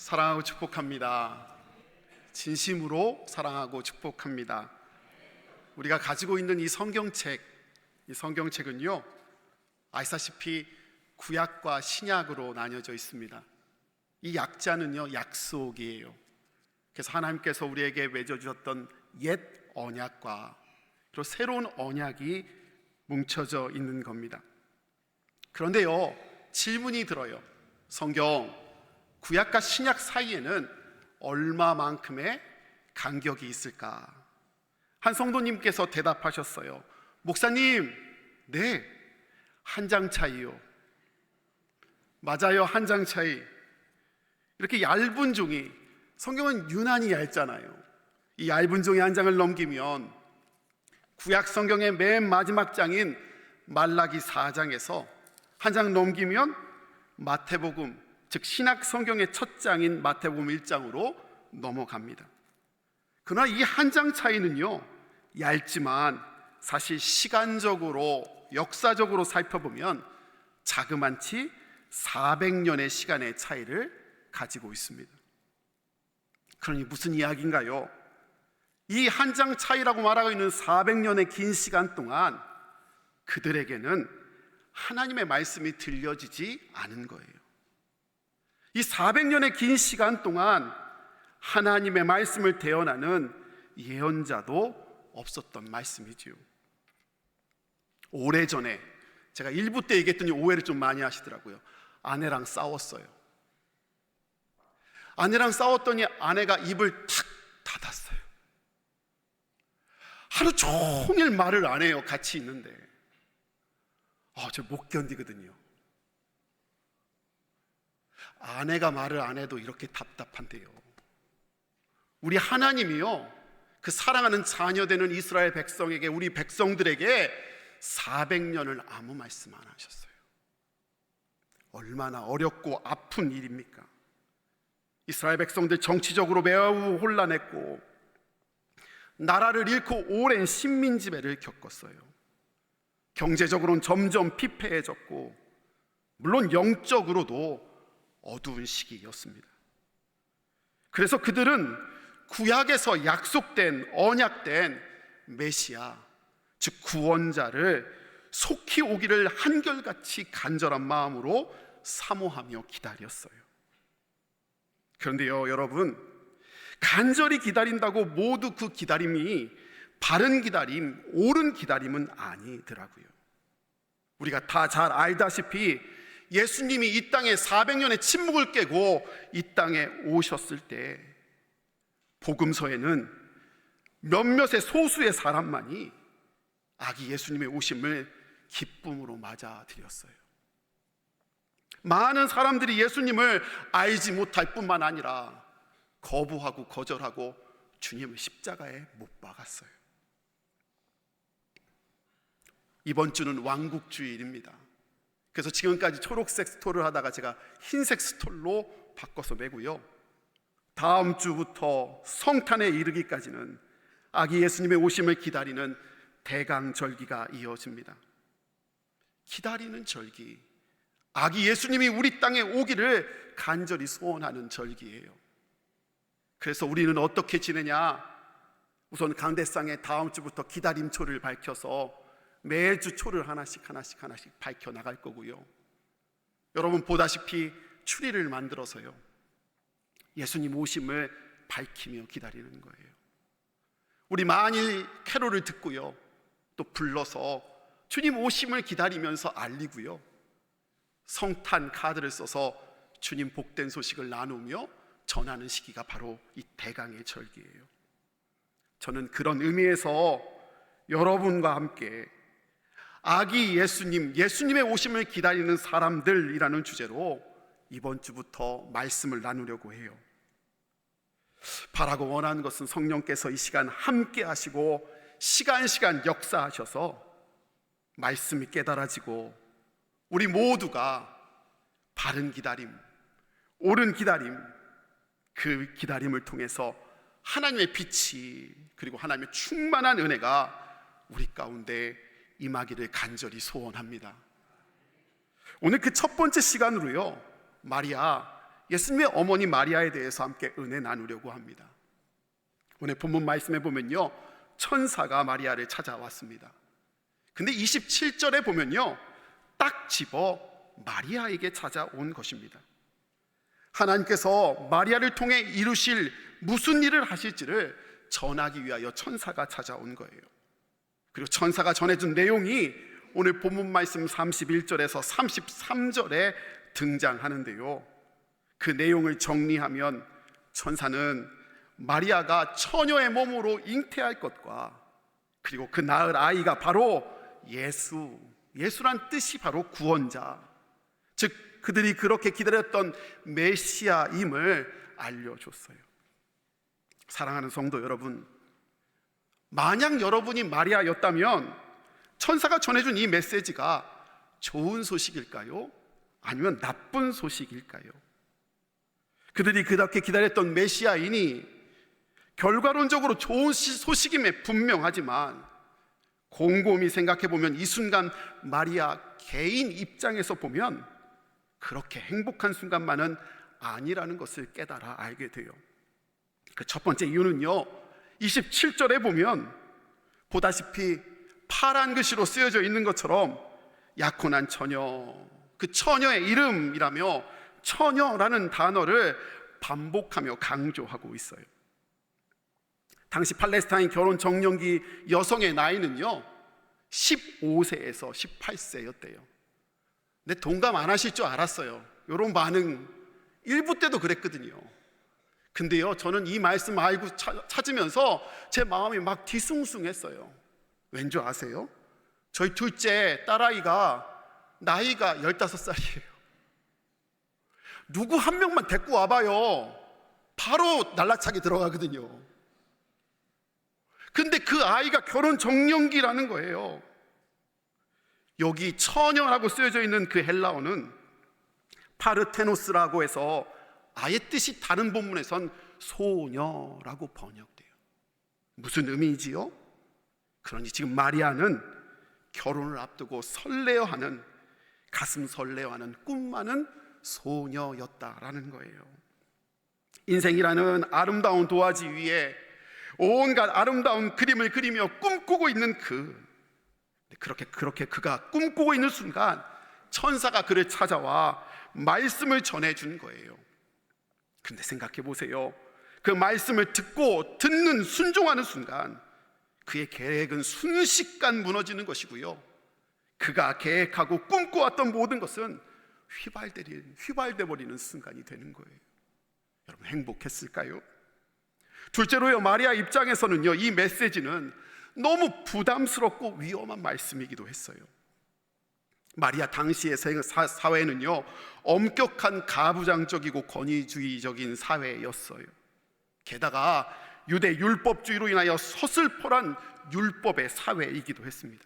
사랑하고 축복합니다. 진심으로 사랑하고 축복합니다. 우리가 가지고 있는 이 성경책은요, 아시다시피 구약과 신약으로 나뉘어져 있습니다. 이 약자는요, 약속이에요. 그래서 하나님께서 우리에게 맺어주셨던 옛 언약과 그리고 새로운 언약이 뭉쳐져 있는 겁니다. 그런데요, 질문이 들어요. 성경 구약과 신약 사이에는 얼마만큼의 간격이 있을까? 한 성도님께서 대답하셨어요. 목사님, 네, 한 장 차이요. 맞아요, 한 장 차이. 이렇게 얇은 종이, 성경은 유난히 얇잖아요. 이 얇은 종이 한 장을 넘기면 구약 성경의 맨 마지막 장인 말라기 4장에서 한 장 넘기면 마태복음, 즉 신약 성경의 첫 장인 마태복음 1장으로 넘어갑니다. 그러나 이 한 장 차이는요, 얇지만 사실 시간적으로, 역사적으로 살펴보면 자그만치 400년의 시간의 차이를 가지고 있습니다. 그러니 무슨 이야기인가요? 이 한 장 차이라고 말하고 있는 400년의 긴 시간 동안 그들에게는 하나님의 말씀이 들려지지 않은 거예요. 이 400년의 긴 시간 동안 하나님의 말씀을 대언하는 예언자도 없었던 말씀이지요. 오래전에 제가 1부 때 얘기했더니 오해를 좀 많이 하시더라고요. 아내랑 싸웠어요. 아내랑 싸웠더니 아내가 입을 탁 닫았어요. 하루 종일 말을 안 해요. 같이 있는데. 저 못 견디거든요. 아내가 말을 안 해도 이렇게 답답한데요. 우리 하나님이요, 그 사랑하는 자녀 되는 이스라엘 백성에게, 우리 백성들에게 400년을 아무 말씀 안 하셨어요. 얼마나 어렵고 아픈 일입니까? 이스라엘 백성들 정치적으로 매우 혼란했고 나라를 잃고 오랜 식민지배를 겪었어요. 경제적으로는 점점 피폐해졌고 물론 영적으로도 어두운 시기였습니다. 그래서 그들은 구약에서 약속된, 언약된 메시아, 즉 구원자를 속히 오기를 한결같이 간절한 마음으로 사모하며 기다렸어요. 그런데요, 여러분, 간절히 기다린다고 모두 그 기다림이 바른 기다림, 옳은 기다림은 아니더라고요. 우리가 다 잘 알다시피 예수님이 이 땅에 400년의 침묵을 깨고 이 땅에 오셨을 때 복음서에는 몇몇의 소수의 사람만이 아기 예수님의 오심을 기쁨으로 맞아들였어요. 많은 사람들이 예수님을 알지 못할 뿐만 아니라 거부하고 거절하고 주님을 십자가에 못 박았어요. 이번 주는 왕국주일입니다. 그래서 지금까지 초록색 스톨을 하다가 제가 흰색 스톨로 바꿔서 매고요, 다음 주부터 성탄에 이르기까지는 아기 예수님의 오심을 기다리는 대강절기가 이어집니다. 기다리는 절기, 아기 예수님이 우리 땅에 오기를 간절히 소원하는 절기예요. 그래서 우리는 어떻게 지내냐? 우선 강대상에 다음 주부터 기다림초를 밝혀서 매주 초를 하나씩 밝혀 나갈 거고요, 여러분 보다시피 추리를 만들어서요, 예수님 오심을 밝히며 기다리는 거예요. 우리 많이 캐롤을 듣고요, 또 불러서 주님 오심을 기다리면서 알리고요, 성탄 카드를 써서 주님 복된 소식을 나누며 전하는 시기가 바로 이 대강의 절기예요. 저는 그런 의미에서 여러분과 함께 아기 예수님, 예수님의 오심을 기다리는 사람들이라는 주제로 이번 주부터 말씀을 나누려고 해요. 바라고 원하는 것은 성령께서 이 시간 함께 하시고 시간 역사하셔서 말씀이 깨달아지고 우리 모두가 바른 기다림, 옳은 기다림, 그 기다림을 통해서 하나님의 빛이, 그리고 하나님의 충만한 은혜가 우리 가운데 임하기를 간절히 소원합니다. 오늘 그 첫 번째 시간으로요, 마리아 예수님의 어머니 마리아에 대해서 함께 은혜 나누려고 합니다. 오늘 본문 말씀에 보면요, 천사가 마리아를 찾아왔습니다. 근데 27절에 보면요, 딱 집어 마리아에게 찾아온 것입니다. 하나님께서 마리아를 통해 이루실 무슨 일을 하실지를 전하기 위하여 천사가 찾아온 거예요. 그리고 천사가 전해준 내용이 오늘 본문 말씀 31절에서 33절에 등장하는데요, 그 내용을 정리하면 천사는 마리아가 처녀의 몸으로 잉태할 것과 그리고 그 낳을 아이가 바로 예수란 뜻이 바로 구원자, 즉 그들이 그렇게 기다렸던 메시아임을 알려줬어요. 사랑하는 성도 여러분, 만약 여러분이 마리아였다면 천사가 전해준 이 메시지가 좋은 소식일까요? 아니면 나쁜 소식일까요? 그들이 그렇게 기다렸던 메시아인이 결과론적으로 좋은 소식임에 분명하지만 곰곰이 생각해보면 이 순간 마리아 개인 입장에서 보면 그렇게 행복한 순간만은 아니라는 것을 깨달아 알게 돼요. 그 첫 번째 이유는요, 27절에 보면 보다시피 파란 글씨로 쓰여져 있는 것처럼 약혼한 처녀, 그 처녀의 이름이라며 처녀라는 단어를 반복하며 강조하고 있어요. 당시 팔레스타인 결혼 적령기 여성의 나이는요 15세에서 18세였대요. 근데 동감 안 하실 줄 알았어요. 이런 반응 일부 때도 그랬거든요. 근데요, 저는 이 말씀 알고 찾으면서 제 마음이 막 뒤숭숭했어요. 왠 줄 아세요? 저희 둘째 딸아이가 나이가 15살이에요. 누구 한 명만 데리고 와봐요, 바로 날라차기 들어가거든요. 근데 그 아이가 결혼 적령기라는 거예요. 여기 처녀라고 쓰여져 있는 그 헬라어는 파르테노스라고 해서 아예 뜻이 다른 본문에선 소녀라고 번역돼요. 무슨 의미지요? 그러니 지금 마리아는 결혼을 앞두고 설레어하는, 가슴 설레어하는 꿈 많은 소녀였다라는 거예요. 인생이라는 아름다운 도화지 위에 온갖 아름다운 그림을 그리며 꿈꾸고 있는 그렇게 그가 꿈꾸고 있는 순간 천사가 그를 찾아와 말씀을 전해준 거예요. 근데 생각해 보세요. 그 말씀을 듣는 순종하는 순간 그의 계획은 순식간 무너지는 것이고요, 그가 계획하고 꿈꿔왔던 모든 것은 휘발돼 버리는 순간이 되는 거예요. 여러분, 행복했을까요? 둘째로요, 마리아 입장에서는요, 이 메시지는 너무 부담스럽고 위험한 말씀이기도 했어요. 마리아 당시의 사회는요 엄격한 가부장적이고 권위주의적인 사회였어요. 게다가 유대 율법주의로 인하여 서슬퍼런 율법의 사회이기도 했습니다.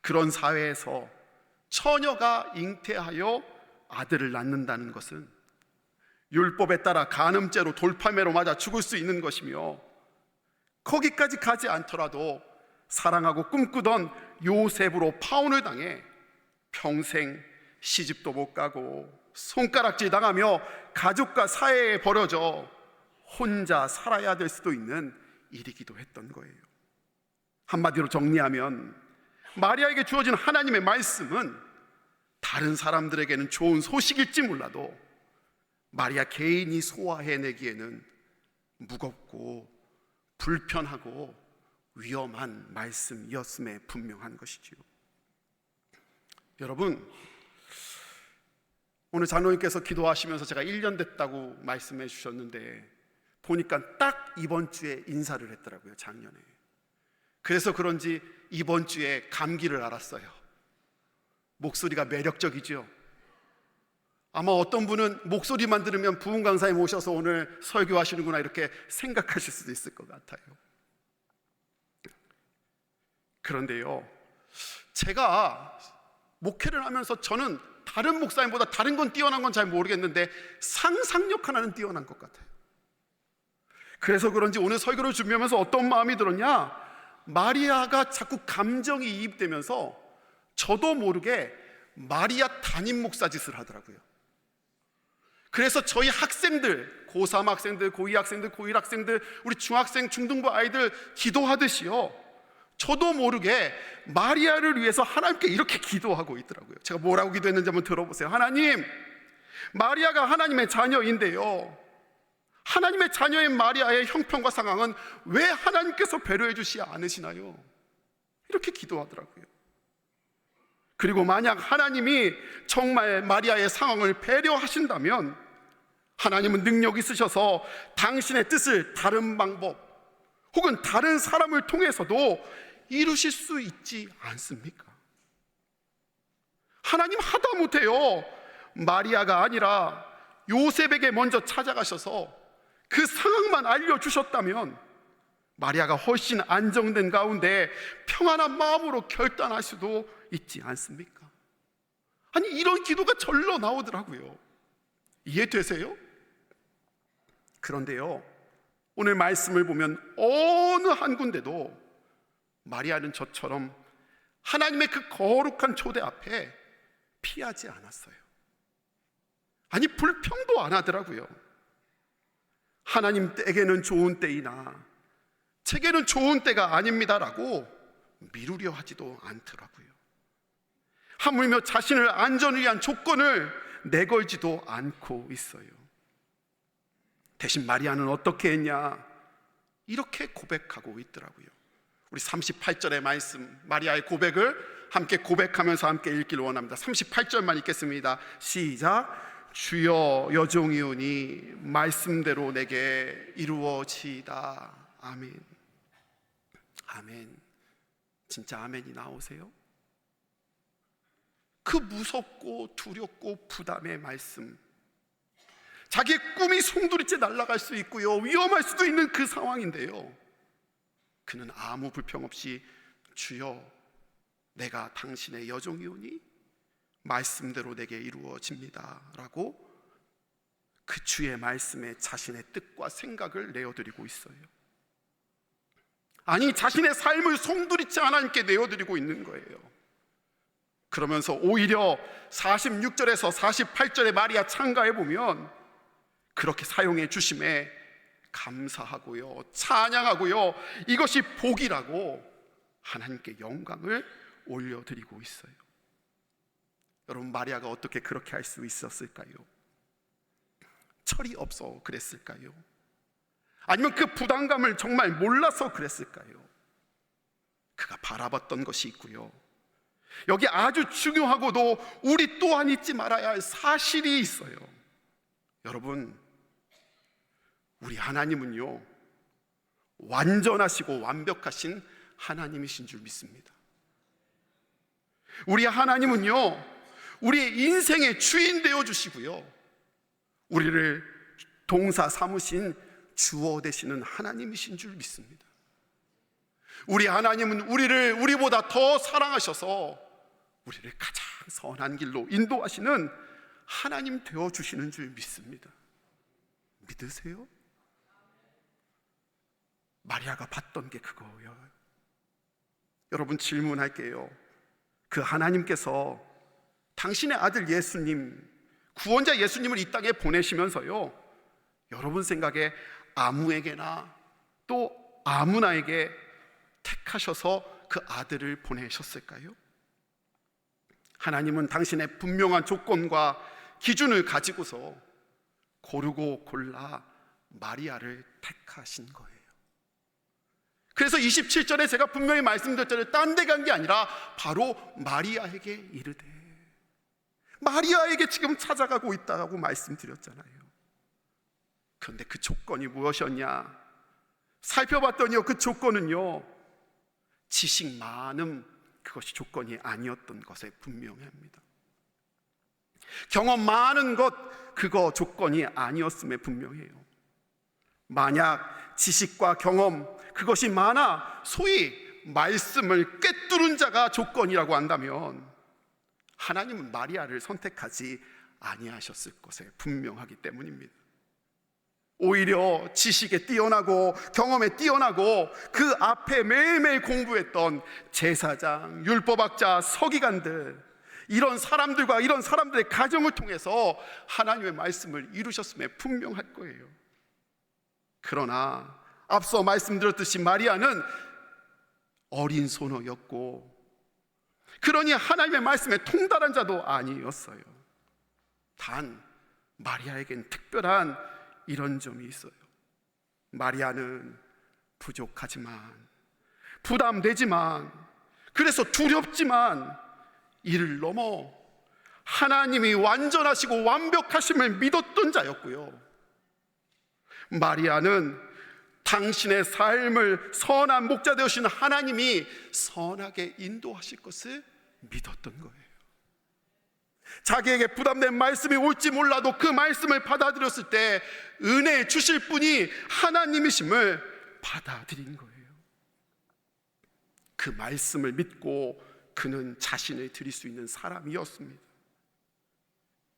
그런 사회에서 처녀가 잉태하여 아들을 낳는다는 것은 율법에 따라 간음죄로 돌팔매로 맞아 죽을 수 있는 것이며, 거기까지 가지 않더라도 사랑하고 꿈꾸던 요셉으로 파혼을 당해 평생 시집도 못 가고 손가락질 당하며 가족과 사회에 버려져 혼자 살아야 될 수도 있는 일이기도 했던 거예요. 한마디로 정리하면 마리아에게 주어진 하나님의 말씀은 다른 사람들에게는 좋은 소식일지 몰라도 마리아 개인이 소화해내기에는 무겁고 불편하고 위험한 말씀이었음에 분명한 것이지요. 여러분, 오늘 장로님께서 기도하시면서 제가 1년 됐다고 말씀해 주셨는데 보니까 딱 이번 주에 인사를 했더라고요, 작년에. 그래서 그런지 이번 주에 감기를 앓았어요. 목소리가 매력적이죠. 아마 어떤 분은 목소리만 들으면 부흥 강사님 오셔서 오늘 설교하시는구나 이렇게 생각하실 수도 있을 것 같아요. 그런데요, 제가 목회를 하면서 저는 다른 목사님보다 다른 건 뛰어난 건 잘 모르겠는데 상상력 하나는 뛰어난 것 같아요. 그래서 그런지 오늘 설교를 준비하면서 어떤 마음이 들었냐, 마리아가 자꾸 감정이 이입되면서 저도 모르게 마리아 담임 목사 짓을 하더라고요. 그래서 저희 학생들, 고3 학생들, 고2 학생들, 고1 학생들, 우리 중학생, 중등부 아이들 기도하듯이요, 저도 모르게 마리아를 위해서 하나님께 이렇게 기도하고 있더라고요. 제가 뭐라고 기도했는지 한번 들어보세요. 하나님, 마리아가 하나님의 자녀인데요, 하나님의 자녀인 마리아의 형편과 상황은 왜 하나님께서 배려해 주시지 않으시나요? 이렇게 기도하더라고요. 그리고 만약 하나님이 정말 마리아의 상황을 배려하신다면 하나님은 능력 있으셔서 당신의 뜻을 다른 방법 혹은 다른 사람을 통해서도 이루실 수 있지 않습니까? 하나님 하다못해요, 마리아가 아니라 요셉에게 먼저 찾아가셔서 그 상황만 알려주셨다면 마리아가 훨씬 안정된 가운데 평안한 마음으로 결단할 수도 있지 않습니까? 아니, 이런 기도가 절로 나오더라고요. 이해되세요? 그런데요, 오늘 말씀을 보면 어느 한 군데도 마리아는 저처럼 하나님의 그 거룩한 초대 앞에 피하지 않았어요. 아니, 불평도 안 하더라고요. 하나님 때에게는 좋은 때이나 제게는 좋은 때가 아닙니다라고 미루려 하지도 않더라고요. 하물며 자신을 안전을 위한 조건을 내걸지도 않고 있어요. 대신 마리아는 어떻게 했냐? 이렇게 고백하고 있더라고요. 우리 38절의 말씀, 마리아의 고백을 함께 고백하면서 함께 읽기를 원합니다. 38절만 읽겠습니다. 시작. 주여, 여종이오니 말씀대로 내게 이루어지이다. 아멘. 아멘. 진짜 아멘이 나오세요? 그 무섭고 두렵고 부담의 말씀, 자기의 꿈이 송두리째 날아갈 수 있고요, 위험할 수도 있는 그 상황인데요, 그는 아무 불평 없이 주여, 내가 당신의 여종이오니 말씀대로 내게 이루어집니다 라고 그 주의 말씀에 자신의 뜻과 생각을 내어드리고 있어요. 아니, 자신의 삶을 송두리째 하나님께 내어드리고 있는 거예요. 그러면서 오히려 46절에서 48절의 마리아 창가에 보면 그렇게 사용해 주심에 감사하고요, 찬양하고요, 이것이 복이라고 하나님께 영광을 올려드리고 있어요. 여러분, 마리아가 어떻게 그렇게 할 수 있었을까요? 철이 없어 그랬을까요? 아니면 그 부담감을 정말 몰라서 그랬을까요? 그가 바라봤던 것이 있고요, 여기 아주 중요하고도 우리 또한 잊지 말아야 할 사실이 있어요. 여러분, 우리 하나님은요, 완전하시고 완벽하신 하나님이신 줄 믿습니다. 우리 하나님은요, 우리의 인생의 주인 되어주시고요, 우리를 동사 삼으신 주어 되시는 하나님이신 줄 믿습니다. 우리 하나님은 우리보다 더 사랑하셔서 우리를 가장 선한 길로 인도하시는 하나님 되어주시는 줄 믿습니다. 믿으세요? 마리아가 봤던 게 그거예요. 여러분, 질문할게요. 그 하나님께서 당신의 아들 예수님, 구원자 예수님을 이 땅에 보내시면서요, 여러분 생각에 아무에게나 또 아무나에게 택하셔서 그 아들을 보내셨을까요? 하나님은 당신의 분명한 조건과 기준을 가지고서 고르고 골라 마리아를 택하신 거예요. 그래서 27절에 제가 분명히 말씀드렸잖아요. 딴 데 간 게 아니라 바로 마리아에게 이르되, 마리아에게 지금 찾아가고 있다고 말씀드렸잖아요. 그런데 그 조건이 무엇이었냐? 살펴봤더니요, 그 조건은요, 지식 많음, 그것이 조건이 아니었던 것에 분명합니다. 경험 많은 것, 그거 조건이 아니었음에 분명해요. 만약 지식과 경험, 그것이 많아 소위 말씀을 꿰뚫은 자가 조건이라고 한다면 하나님은 마리아를 선택하지 아니하셨을 것에 분명하기 때문입니다. 오히려 지식에 뛰어나고 경험에 뛰어나고 그 앞에 매일매일 공부했던 제사장, 율법학자, 서기관들, 이런 사람들과 이런 사람들의 가정을 통해서 하나님의 말씀을 이루셨음에 분명할 거예요. 그러나 앞서 말씀드렸듯이 마리아는 어린 소녀였고, 그러니 하나님의 말씀에 통달한 자도 아니었어요. 단 마리아에겐 특별한 이런 점이 있어요. 마리아는 부족하지만, 부담되지만, 그래서 두렵지만 이를 넘어 하나님이 완전하시고 완벽하심을 믿었던 자였고요, 마리아는 당신의 삶을 선한 목자 되시는 하나님이 선하게 인도하실 것을 믿었던 거예요. 자기에게 부담된 말씀이 올지 몰라도 그 말씀을 받아들였을 때 은혜 주실 분이 하나님이심을 받아들인 거예요. 그 말씀을 믿고 그는 자신을 드릴 수 있는 사람이었습니다.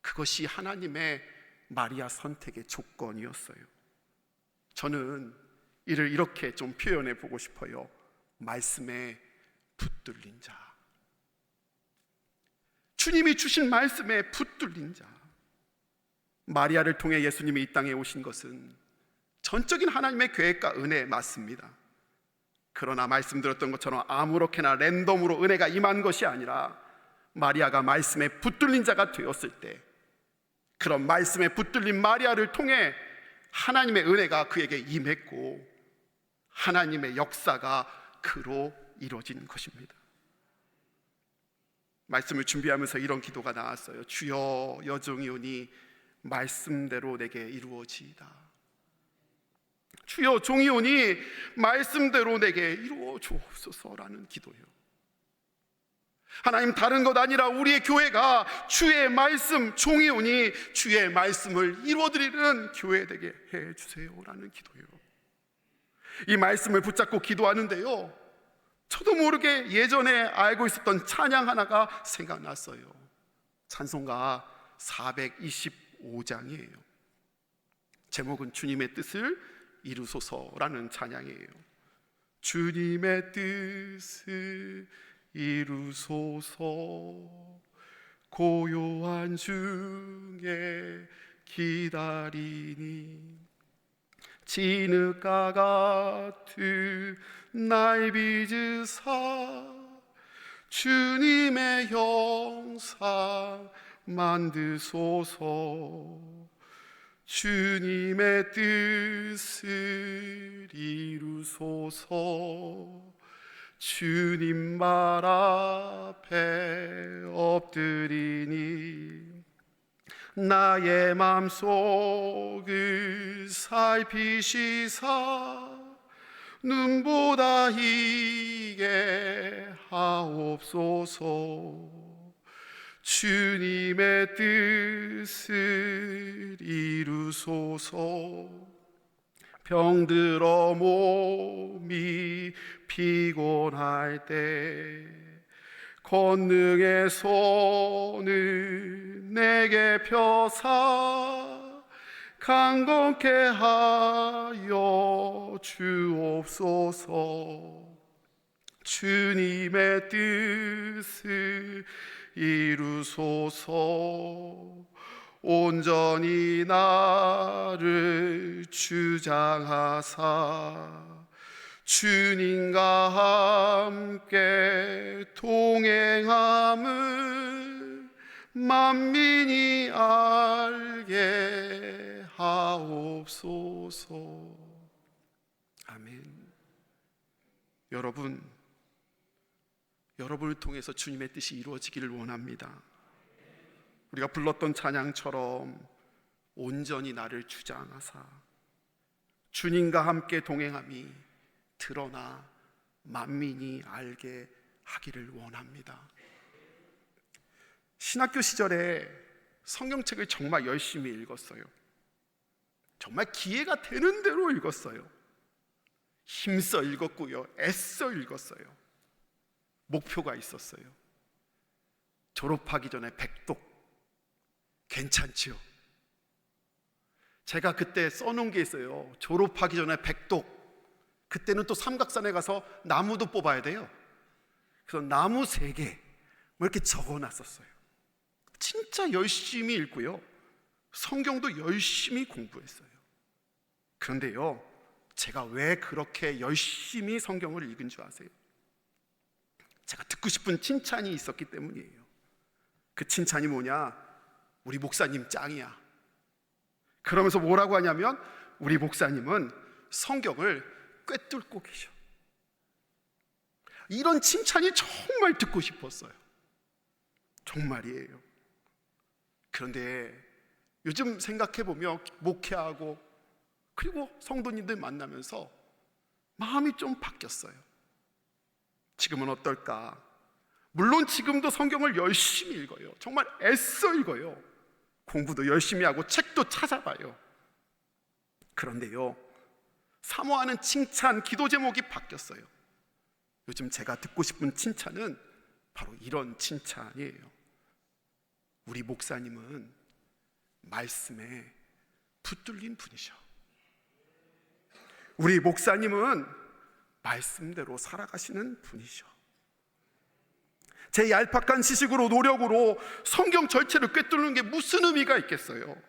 그것이 하나님의 마리아 선택의 조건이었어요. 저는 이를 이렇게 좀 표현해 보고 싶어요. 말씀에 붙들린 자. 주님이 주신 말씀에 붙들린 자. 마리아를 통해 예수님이 이 땅에 오신 것은 전적인 하나님의 계획과 은혜 맞습니다. 그러나 말씀드렸던 것처럼 아무렇게나 랜덤으로 은혜가 임한 것이 아니라 마리아가 말씀에 붙들린 자가 되었을 때, 그런 말씀에 붙들린 마리아를 통해 하나님의 은혜가 그에게 임했고 하나님의 역사가 그로 이루어진 것입니다. 말씀을 준비하면서 이런 기도가 나왔어요. 주여, 여종이오니 말씀대로 내게 이루어지이다. 주여, 종이오니 말씀대로 내게 이루어 주옵소서라는 기도예요. 하나님, 다른 것 아니라 우리의 교회가 주의 말씀, 종이오니 주의 말씀을 이루어드리는 교회 되게 해주세요라는 기도예요. 이 말씀을 붙잡고 기도하는데요, 저도 모르게 예전에 알고 있었던 찬양 하나가 생각났어요. 찬송가 425장이에요. 제목은 주님의 뜻을 이루소서라는 찬양이에요. 주님의 뜻을 이루소서, 고요한 중에 기다리니 진흙과 같은 날 빚으사 주님의 형상 만드소서. 주님의 뜻을 이루소서. 주님 말 앞에 엎드리니 나의 맘속을 살피시사 눈보다 희게 하옵소서. 주님의 뜻을 이루소서. 병들어 몸이 피곤할 때 권능의 손을 내게 펴사 강건케 하여 주옵소서. 주님의 뜻을 이루소서. 온전히 나를 주장하사 주님과 함께 동행함을 만민이 알게 하옵소서. 아멘. 여러분을 통해서 주님의 뜻이 이루어지기를 원합니다. 우리가 불렀던 찬양처럼 온전히 나를 주장하사 주님과 함께 동행함이 드러나 만민이 알게 하기를 원합니다. 신학교 시절에 성경책을 정말 열심히 읽었어요. 정말 기회가 되는 대로 읽었어요. 힘써 읽었고요, 애써 읽었어요. 목표가 있었어요. 졸업하기 전에 100독 괜찮지요? 제가 그때 써놓은 게 있어요. 졸업하기 전에 100독. 그때는 또 삼각산에 가서 나무도 뽑아야 돼요. 그래서 나무 3개 뭐 이렇게 적어놨었어요. 진짜 열심히 읽고요, 성경도 열심히 공부했어요. 그런데요, 제가 왜 그렇게 열심히 성경을 읽은 줄 아세요? 제가 듣고 싶은 칭찬이 있었기 때문이에요. 그 칭찬이 뭐냐? 우리 목사님 짱이야. 그러면서 뭐라고 하냐면, 우리 목사님은 성경을 꿰뚫고 계셔. 이런 칭찬이 정말 듣고 싶었어요. 정말이에요. 그런데 요즘 생각해보면 목회하고 그리고 성도님들 만나면서 마음이 좀 바뀌었어요. 지금은 어떨까? 물론 지금도 성경을 열심히 읽어요. 정말 애써 읽어요. 공부도 열심히 하고 책도 찾아봐요. 그런데요, 사모하는 칭찬, 기도 제목이 바뀌었어요. 요즘 제가 듣고 싶은 칭찬은 바로 이런 칭찬이에요. 우리 목사님은 말씀에 붙들린 분이셔. 우리 목사님은 말씀대로 살아가시는 분이셔. 제 얄팍한 지식으로, 노력으로 성경 전체를 꿰뚫는 게 무슨 의미가 있겠어요?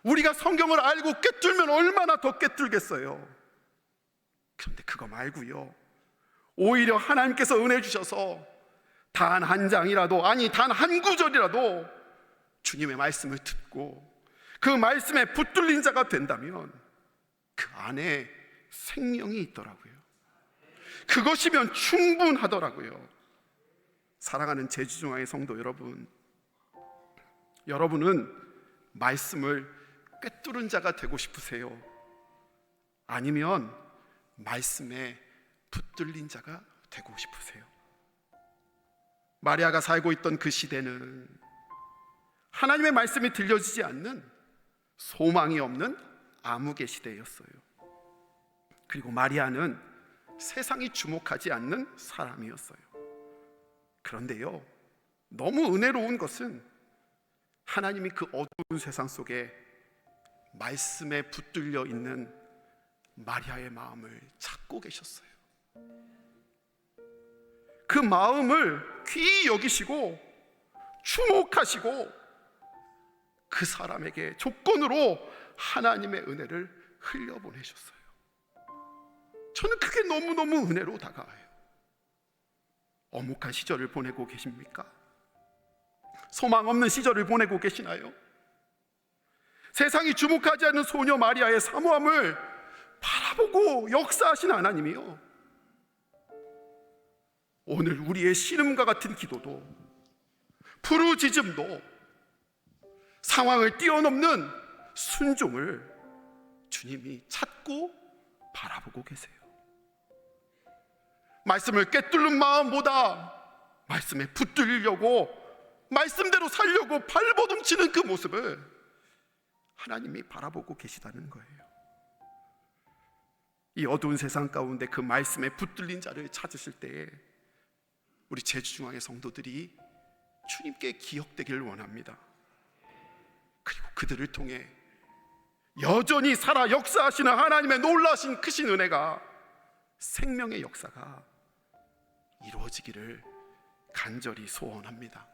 우리가 성경을 알고 꿰뚫면 얼마나 더 꿰뚫겠어요? 그런데 그거 말고요, 오히려 하나님께서 은혜 주셔서 단 한 장이라도, 아니 단 한 구절이라도 주님의 말씀을 듣고 그 말씀에 붙들린 자가 된다면 그 안에 생명이 있더라고요. 그것이면 충분하더라고요. 사랑하는 제주중앙의 성도 여러분, 여러분은 말씀을 꿰뚫은 자가 되고 싶으세요? 아니면 말씀에 붙들린 자가 되고 싶으세요? 마리아가 살고 있던 그 시대는 하나님의 말씀이 들려지지 않는, 소망이 없는 암흑의 시대였어요. 그리고 마리아는 세상이 주목하지 않는 사람이었어요. 그런데요, 너무 은혜로운 것은 하나님이 그 어두운 세상 속에 말씀에 붙들려 있는 마리아의 마음을 찾고 계셨어요. 그 마음을 귀히 여기시고 주목하시고 그 사람에게 조건으로 하나님의 은혜를 흘려보내셨어요. 저는 그게 너무너무 은혜로 다가와요. 엄혹한 시절을 보내고 계십니까? 소망 없는 시절을 보내고 계시나요? 세상이 주목하지 않는 소녀 마리아의 사모함을 바라보고 역사하신 하나님이요, 오늘 우리의 신음과 같은 기도도, 부르짖음도, 상황을 뛰어넘는 순종을 주님이 찾고 바라보고 계세요. 말씀을 꿰뚫는 마음보다 말씀에 붙들려고, 말씀대로 살려고 발버둥치는 그 모습을 하나님이 바라보고 계시다는 거예요. 이 어두운 세상 가운데 그 말씀에 붙들린 자를 찾으실 때에 우리 제주중앙의 성도들이 주님께 기억되기를 원합니다. 그리고 그들을 통해 여전히 살아 역사하시는 하나님의 놀라신 크신 은혜가, 생명의 역사가 이루어지기를 간절히 소원합니다.